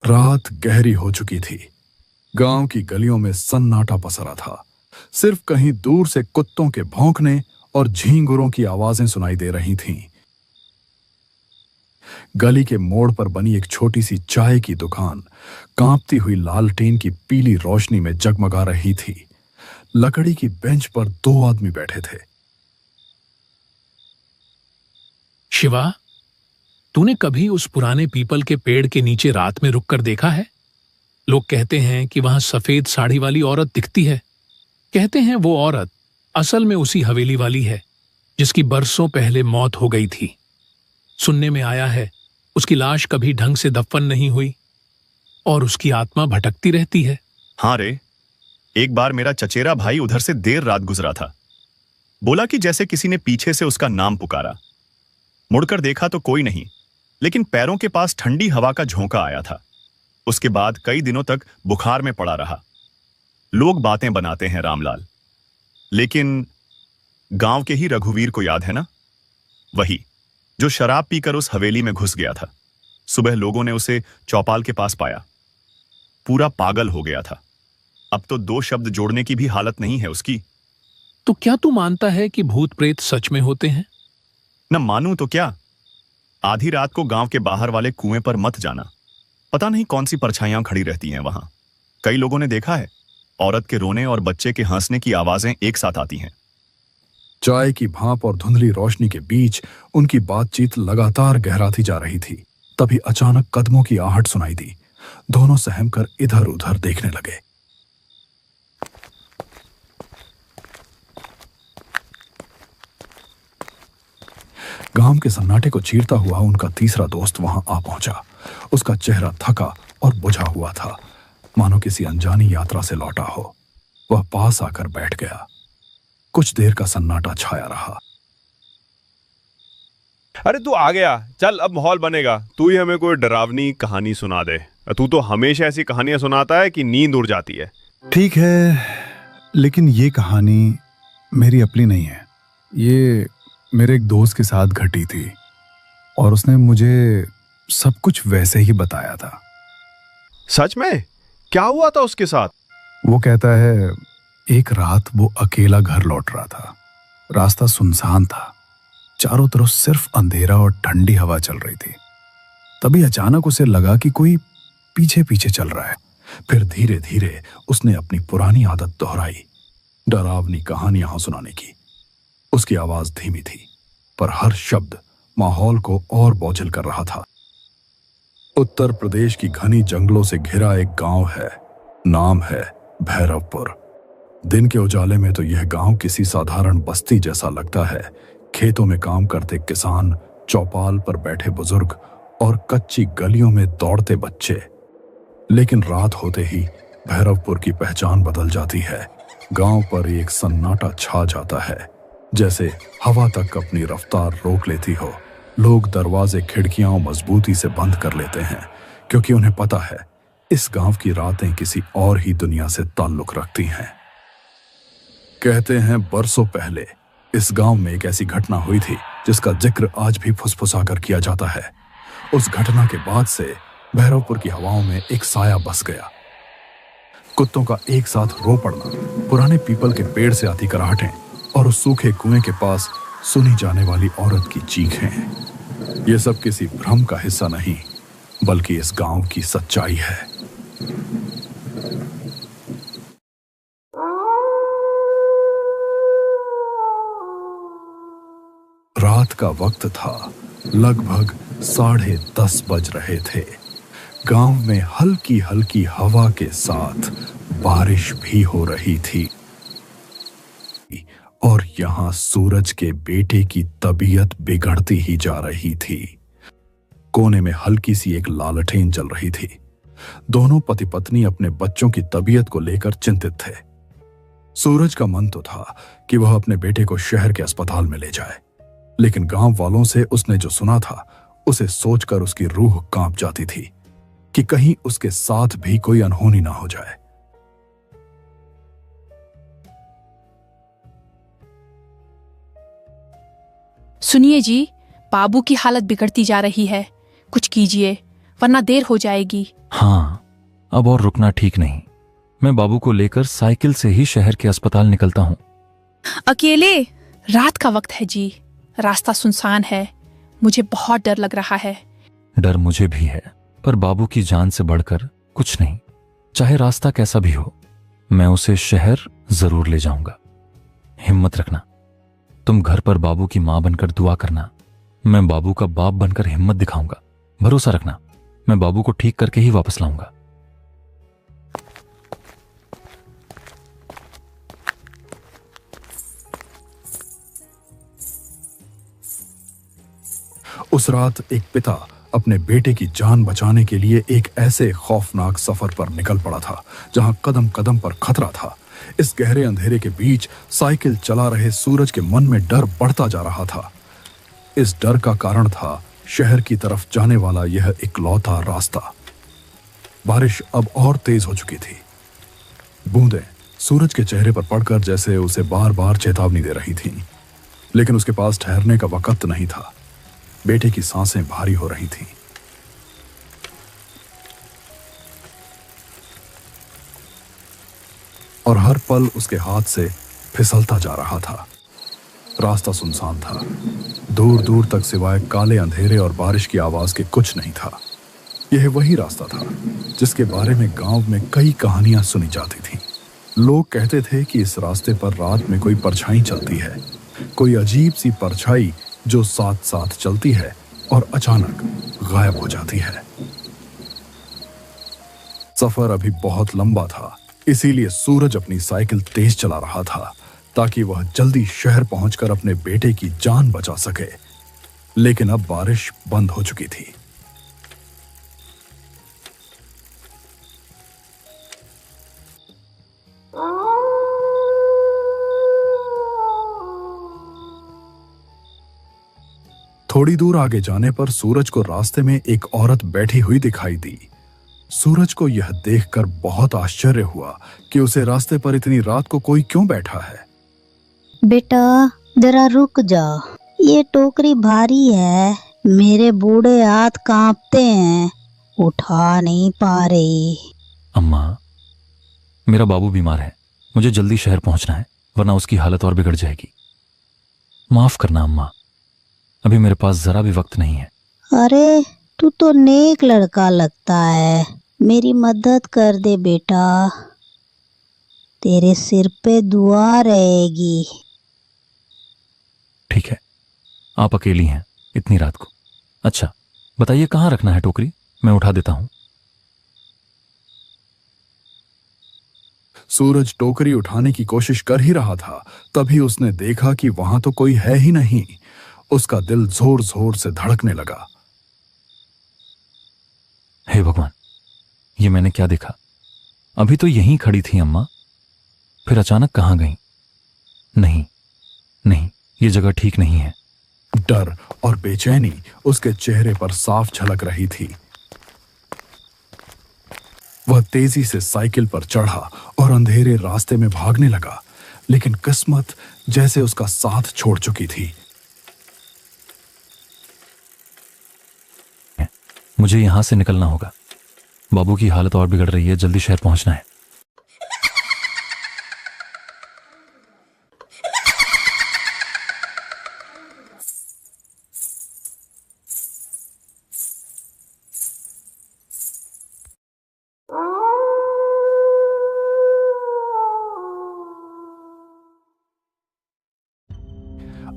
रात गहरी हो चुकी थी। गांव की गलियों में सन्नाटा पसरा था। सिर्फ कहीं दूर से कुत्तों के भौंकने और झींगुरों की आवाजें सुनाई दे रही थीं। गली के मोड़ पर बनी एक छोटी सी चाय की दुकान कांपती हुई लालटेन की पीली रोशनी में जगमगा रही थी। लकड़ी की बेंच पर दो आदमी बैठे थे। शिवा, तूने कभी उस पुराने पीपल के पेड़ के नीचे रात में रुककर देखा है? लोग कहते हैं कि वहां सफेद साड़ी वाली औरत दिखती है। कहते हैं वो औरत असल में उसी हवेली वाली है जिसकी बरसों पहले मौत हो गई थी। सुनने में आया है उसकी लाश कभी ढंग से दफन नहीं हुई और उसकी आत्मा भटकती रहती है। हाँ रे, एक बार मेरा चचेरा भाई उधर से देर रात गुजरा था। बोला कि जैसे किसी ने पीछे से उसका नाम पुकारा। मुड़कर देखा तो कोई नहीं, लेकिन पैरों के पास ठंडी हवा का झोंका आया था। उसके बाद कई दिनों तक बुखार में पड़ा रहा। लोग बातें बनाते हैं रामलाल, लेकिन गांव के ही रघुवीर को याद है ना? वही जो शराब पीकर उस हवेली में घुस गया था। सुबह लोगों ने उसे चौपाल के पास पाया। पूरा पागल हो गया था। अब तो दो शब्द जोड़ने की भी हालत नहीं है उसकी। तो क्या तू मानता है कि भूत प्रेत सच में होते हैं? न मानूं तो क्या। आधी रात को गांव के बाहर वाले कुएं पर मत जाना। पता नहीं कौन सी परछाइयां खड़ी रहती हैं वहां। कई लोगों ने देखा है, औरत के रोने और बच्चे के हंसने की आवाजें एक साथ आती हैं। चाय की भाप और धुंधली रोशनी के बीच उनकी बातचीत लगातार गहराती जा रही थी। तभी अचानक कदमों की आहट सुनाई दी। दोनों सहमकर इधर उधर देखने लगे। गांव के सन्नाटे को चीरता हुआ उनका तीसरा दोस्त वहां आ पहुंचा। उसका चेहरा थका और बुझा हुआ था, मानो किसी अनजानी यात्रा से लौटा हो। वह पास आकर बैठ गया। कुछ देर का सन्नाटा छाया रहा। अरे तू आ गया, चल अब माहौल बनेगा। तू ही हमें कोई डरावनी कहानी सुना दे। तू तो हमेशा ऐसी कहानियां सुनाता है कि नींद उड़ जाती है। ठीक है, लेकिन ये कहानी मेरी अपनी नहीं है। ये मेरे एक दोस्त के साथ घटी थी और उसने मुझे सब कुछ वैसे ही बताया था। सच में? क्या हुआ था उसके साथ? वो कहता है एक रात वो अकेला घर लौट रहा था। रास्ता सुनसान था, चारों तरफ सिर्फ अंधेरा और ठंडी हवा चल रही थी। तभी अचानक उसे लगा कि कोई पीछे पीछे चल रहा है। फिर धीरे धीरे उसने अपनी पुरानी आदत दोहराई, डरावनी कहानियां सुनाने की। उसकी आवाज धीमी थी, पर हर शब्द माहौल को और बोझिल कर रहा था। उत्तर प्रदेश की घनी जंगलों से घिरा एक गांव है। नाम है भैरवपुर। दिन के उजाले में तो यह गांव किसी साधारण बस्ती जैसा लगता है। खेतों में काम करते किसान, चौपाल पर बैठे बुजुर्ग और कच्ची गलियों में दौड़ते बच्चे। लेकिन रात होते ही भैरवपुर की पहचान बदल जाती है। गांव पर एक सन्नाटा छा जाता है, जैसे हवा तक अपनी रफ्तार रोक लेती हो। लोग दरवाजे खिड़कियां मजबूती से बंद कर लेते हैं, क्योंकि उन्हें पता है इस गांव की रातें किसी और ही दुनिया से ताल्लुक रखती हैं। कहते हैं बरसों पहले इस गांव में एक ऐसी घटना हुई थी जिसका जिक्र आज भी फुसफुसाकर किया जाता है। उस घटना के बाद से भैरवपुर की हवाओं में एक साया बस गया। कुत्तों का एक साथ रो पड़ना, पुराने पीपल के पेड़ से आती कराहटें और उस सूखे कुएं के पास सुनी जाने वाली औरत की चीखें, ये सब किसी भ्रम का हिस्सा नहीं, बल्कि इस गांव की सच्चाई है। रात का वक्त था। लगभग 10:30 बज रहे थे। गांव में हल्की हल्की हवा के साथ बारिश भी हो रही थी और यहां सूरज के बेटे की तबीयत बिगड़ती ही जा रही थी। कोने में हल्की सी एक लालटेन जल रही थी। दोनों पति पत्नी अपने बच्चों की तबीयत को लेकर चिंतित थे। सूरज का मन तो था कि वह अपने बेटे को शहर के अस्पताल में ले जाए, लेकिन गांव वालों से उसने जो सुना था उसे सोचकर उसकी रूह कांप जाती थी कि कहीं उसके साथ भी कोई अनहोनी ना हो जाए। सुनिए जी, बाबू की हालत बिगड़ती जा रही है, कुछ कीजिए। वरना देर हो जाएगी। हाँ, अब और रुकना ठीक नहीं। मैं बाबू को लेकर साइकिल से ही शहर के अस्पताल निकलता हूँ। अकेले? रात का वक्त है जी, रास्ता सुनसान है, मुझे बहुत डर लग रहा है। डर मुझे भी है, पर बाबू की जान से बढ़कर कुछ नहीं। चाहे रास्ता कैसा भी हो, मैं उसे शहर जरूर ले जाऊंगा। हिम्मत रखना। तुम घर पर बाबू की मां बनकर दुआ करना। मैं बाबू का बाप बनकर हिम्मत दिखाऊंगा। भरोसा रखना, मैं बाबू को ठीक करके ही वापस लाऊंगा। उस रात एक पिता अपने बेटे की जान बचाने के लिए एक ऐसे खौफनाक सफर पर निकल पड़ा था जहां कदम कदम पर खतरा था। इस गहरे अंधेरे के बीच साइकिल चला रहे सूरज के मन में डर बढ़ता जा रहा था। इस डर का कारण था शहर की तरफ जाने वाला यह इकलौता रास्ता। बारिश अब और तेज हो चुकी थी। बूंदें सूरज के चेहरे पर पड़कर जैसे उसे बार बार चेतावनी दे रही थीं, लेकिन उसके पास ठहरने का वक्त नहीं था। बेटे की सांसें भारी हो रही थीं। और हर पल उसके हाथ से फिसलता जा रहा था। रास्ता सुनसान था। दूर दूर तक सिवाय काले अंधेरे और बारिश की आवाज के कुछ नहीं था। यह वही रास्ता था जिसके बारे में गांव में कई कहानियां सुनी जाती थीं। लोग कहते थे कि इस रास्ते पर रात में कोई परछाई चलती है, कोई अजीब सी परछाई जो साथ साथ चलती है और अचानक गायब हो जाती है। सफर अभी बहुत लंबा था, इसीलिए सूरज अपनी साइकिल तेज चला रहा था ताकि वह जल्दी शहर पहुंचकर अपने बेटे की जान बचा सके। लेकिन अब बारिश बंद हो चुकी थी। थोड़ी दूर आगे जाने पर सूरज को रास्ते में एक औरत बैठी हुई दिखाई दी। सूरज को यह देखकर बहुत आश्चर्य हुआ कि उसे रास्ते पर इतनी रात को कोई क्यों बैठा है। बेटा जरा रुक जा, ये टोकरी भारी है, मेरे बूढ़े हाथ कांपते हैं, उठा नहीं पा रही। अम्मा, मेरा बाबू बीमार है, मुझे जल्दी शहर पहुंचना है, वरना उसकी हालत और बिगड़ जाएगी। माफ करना अम्मा, अभी मेरे पास जरा भी वक्त नहीं है। अरे तू तो नेक लड़का लगता है, मेरी मदद कर दे बेटा, तेरे सिर पे दुआ रहेगी। ठीक है, आप अकेली हैं इतनी रात को। अच्छा बताइए कहाँ रखना है टोकरी, मैं उठा देता हूं। सूरज टोकरी उठाने की कोशिश कर ही रहा था, तभी उसने देखा कि वहां तो कोई है ही नहीं। उसका दिल जोर जोर से धड़कने लगा। हे भगवान, ये मैंने क्या देखा? अभी तो यहीं खड़ी थी अम्मा, फिर अचानक कहां गई? नहीं नहीं, ये जगह ठीक नहीं है। डर और बेचैनी उसके चेहरे पर साफ झलक रही थी। वह तेजी से साइकिल पर चढ़ा और अंधेरे रास्ते में भागने लगा, लेकिन किस्मत जैसे उसका साथ छोड़ चुकी थी। मुझे यहां से निकलना होगा, बाबू की हालत और बिगड़ रही है, जल्दी शहर पहुंचना है।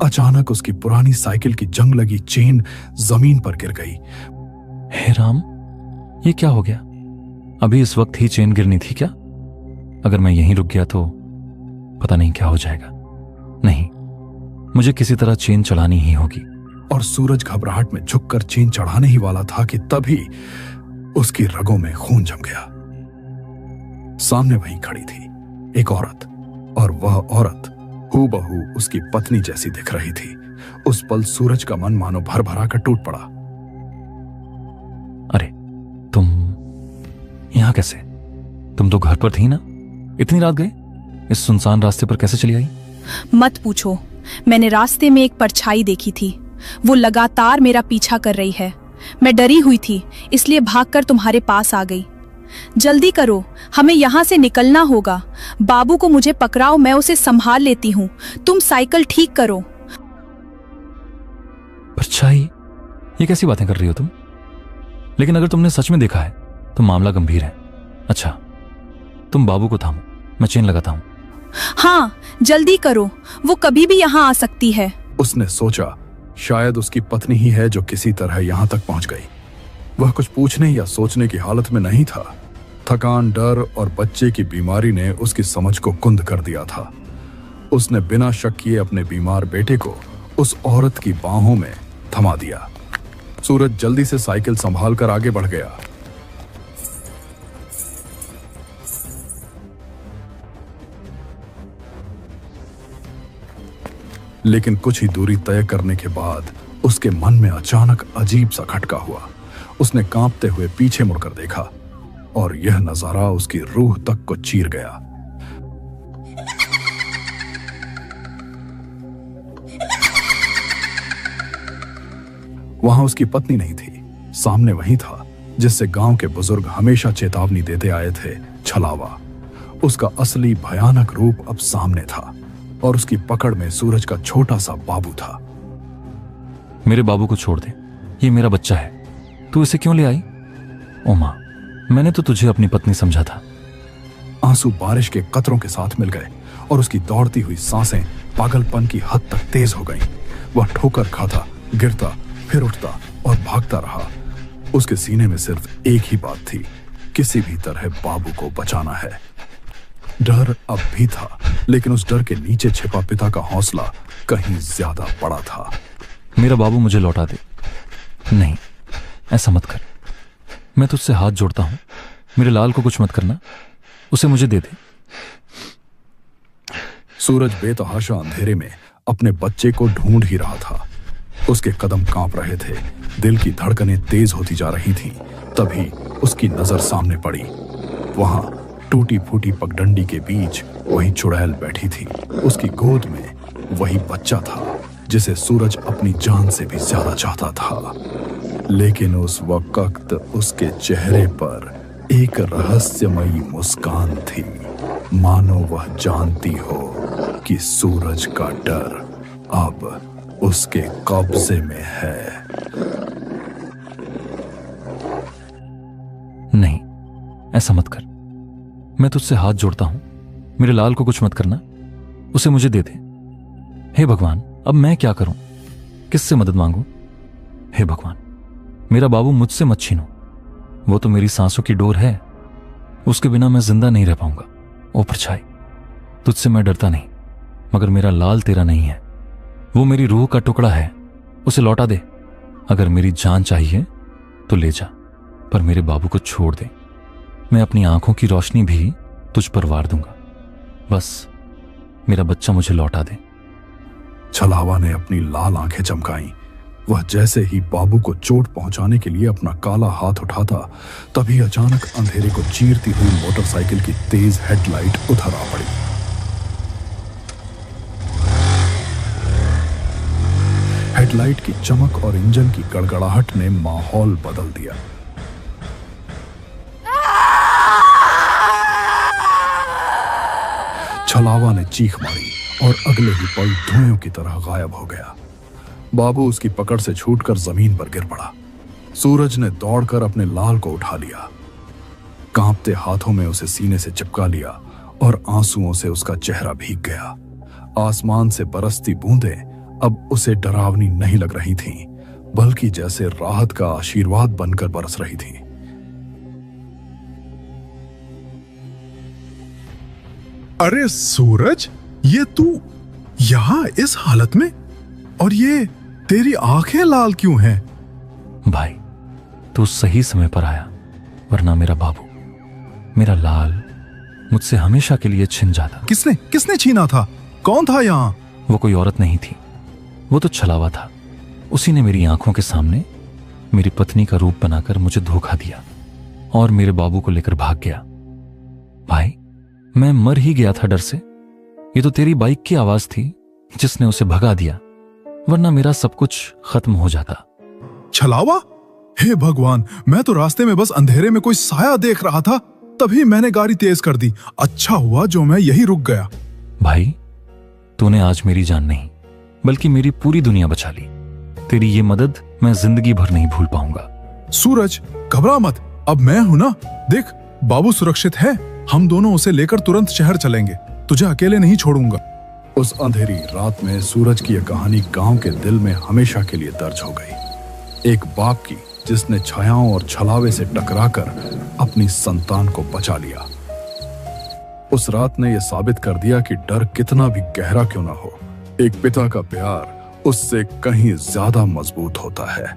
अचानक उसकी पुरानी साइकिल की जंग लगी चेन जमीन पर गिर गई। हे राम, ये क्या हो गया? अभी इस वक्त ही चेन गिरनी थी क्या? अगर मैं यहीं रुक गया तो पता नहीं क्या हो जाएगा। नहीं, मुझे किसी तरह चेन चढ़ानी ही होगी। और सूरज घबराहट में झुककर चेन चढ़ाने ही वाला था कि तभी उसकी रगों में खून जम गया। सामने वहीं खड़ी थी एक औरत, और वह औरत हूबहू उसकी पत्नी जैसी दिख रही थी। उस पल सूरज का मन मानो भर भरा कर टूट पड़ा। अरे तुम यहां कैसे? तुम तो घर पर थी ना, इतनी रात गए? इस सुनसान रास्ते पर कैसे चली आई? मत पूछो, मैंने रास्ते में एक परछाई देखी थी। वो लगातार मेरा पीछा कर रही है। मैं डरी हुई थी, इसलिए भागकर तुम्हारे पास आ गई। जल्दी करो, हमें यहाँ से निकलना होगा। बाबू को मुझे पकड़ाओ, मैं उसे संभाल लेती हूँ। तुम साइकिल ठीक करो। परछाई, ये कैसी बातें कर रही हो तुम? लेकिन अगर तुमने सच में देखा है तो मामला गंभीर है। अच्छा, तुम बाबू को थामो, मैं चेन लगाता हूं। हाँ, जल्दी करो, वो कभी भी यहाँ आ सकती है। उसने सोचा शायद उसकी पत्नी ही है जो किसी तरह यहां तक पहुंच गई। वह कुछ पूछने या सोचने की हालत में नहीं था। थकान, डर और बच्चे की बीमारी ने उसकी समझ को कुंद कर दिया था। उसने बिना शक किए अपने बीमार बेटे को उस औरत की बाहों में थमा दिया। सूरज जल्दी से साइकिल संभाल कर आगे बढ़ गया। लेकिन कुछ ही दूरी तय करने के बाद उसके मन में अचानक अजीब सा खटका हुआ। उसने कांपते हुए पीछे मुड़कर देखा और यह नजारा उसकी रूह तक को चीर गया। वहां उसकी पत्नी नहीं थी, सामने वही था जिससे गांव के बुजुर्ग हमेशा चेतावनी देते आए थे, छलावा। उसका असली भयानक रूप अब सामने था और उसकी पकड़ में सूरज का छोटा सा बाबू था। मेरे बाबू को छोड़ दे, ये मेरा बच्चा है। तू इसे क्यों ले आई? ओ मां, मैंने तो तुझे अपनी पत्नी समझा था। आंसू बारिश के कतरों के साथ मिल गए और उसकी दौड़ती हुई सांसें पागलपन की हद तक तेज हो गईं। वह ठोकर खाता, गिरता, फिर उठता और भागता रहा। उसके सीने में सिर्फ एक ही बात थी, किसी भी तरह बाबू को बचाना है। डर अब भी था, लेकिन उस डर के नीचे छिपा पिता का हौसला कहीं ज्यादा बड़ा था। मेरा बाबू मुझे लौटा दे। नहीं, ऐसा मत कर। मैं तुझसे हाथ जोड़ता हूं, मेरे लाल को कुछ मत करना, उसे मुझे दे दे। सूरज बेतहाशा अंधेरे में अपने बच्चे को ढूंढ ही रहा था। उसके कदम कांप रहे थे, दिल की धड़कनें तेज होती जा रही थीं। तभी उसकी नजर सामने पड़ी। वहां टूटी फूटी पगडंडी के बीच वही चुड़ैल बैठी थी। उसकी गोद में वही बच्चा था जिसे सूरज अपनी जान से भी ज्यादा चाहता था। लेकिन उस वक्त उसके चेहरे पर एक रहस्यमयी मुस्कान थी, मानो वह जानती हो कि सूरज का डर अब उसके कब्जे में है। नहीं, ऐसा मत कर। मैं तुझसे हाथ जोड़ता हूं, मेरे लाल को कुछ मत करना, उसे मुझे दे दे। हे भगवान, अब मैं क्या करूं? किससे मदद मांगूं? हे भगवान, मेरा बाबू मुझसे मत छीनो। वो तो मेरी सांसों की डोर है, उसके बिना मैं जिंदा नहीं रह पाऊंगा। ओ परछाई, तुझसे मैं डरता नहीं, मगर मेरा लाल तेरा नहीं है। वो मेरी रूह का टुकड़ा है, उसे लौटा दे। अगर मेरी जान चाहिए तो ले जा, पर मेरे बाबू को छोड़ दे। मैं अपनी आंखों की रोशनी भी तुझ पर वार दूंगा। बस मेरा बच्चा मुझे लौटा दे। छलावा ने अपनी लाल आंखें चमकाईं। वह जैसे ही बाबू को चोट पहुंचाने के लिए अपना काला हाथ उठाता, तभी अचानक अंधेरे को चीरती हुई मोटरसाइकिल की तेज हेडलाइट उधर आ पड़ी। हेडलाइट की चमक और इंजन की गड़गड़ाहट ने माहौल बदल दिया। छलावा ने चीख मारी और अगले ही पल धुएं की तरह गायब हो गया। बाबू उसकी पकड़ से छूटकर जमीन पर गिर पड़ा। सूरज ने दौड़कर अपने लाल को उठा लिया, कांपते हाथों में उसे सीने से चिपका लिया और आंसुओं से उसका चेहरा भीग गया। आसमान से बरसती बूंदें अब उसे डरावनी नहीं लग रही थीं, बल्कि जैसे राहत का आशीर्वाद बनकर बरस रही थीं। अरे सूरज, ये तू यहां इस हालत में? और ये तेरी आंखें लाल क्यों हैं? भाई, तू सही समय पर आया, वरना मेरा बाबू, मेरा लाल मुझसे हमेशा के लिए छिन जाता। किसने छीना था? कौन था यहाँ? वो कोई औरत नहीं थी, वो तो छलावा था। उसी ने मेरी आंखों के सामने मेरी पत्नी का रूप बनाकर मुझे धोखा दिया और मेरे बाबू को लेकर भाग गया। भाई, मैं मर ही गया था डर से। ये तो तेरी बाइक की आवाज थी जिसने उसे भगा दिया, वरना मेरा सब कुछ खत्म हो जाता। छलावा, हे भगवान, मैं तो रास्ते में बस अंधेरे में कोई साया देख रहा था, तभी मैंने गाड़ी तेज कर दी। अच्छा हुआ जो मैं यही रुक गया। भाई, तूने आज मेरी जान नहीं बल्कि मेरी पूरी दुनिया बचा ली। तेरी ये मदद मैं जिंदगी भर नहीं भूल पाऊंगा। सूरज, घबरा मत, अब मैं हूं ना। देख, बाबू सुरक्षित है। हम दोनों उसे लेकर तुरंत शहर चलेंगे। तुझे अकेले नहीं छोड़ूंगा। उस अंधेरी रात में सूरज की यह कहानी गांव के दिल में हमेशा के लिए दर्ज हो गई। एक बाप की जिसने छायाओं और छलावे से टकराकर अपनी संतान को बचा लिया। उस रात ने यह साबित कर दिया कि डर कितना भी गहरा क्यों ना हो, एक पिता का प्यार उससे कहीं ज्यादा मजबूत होता है।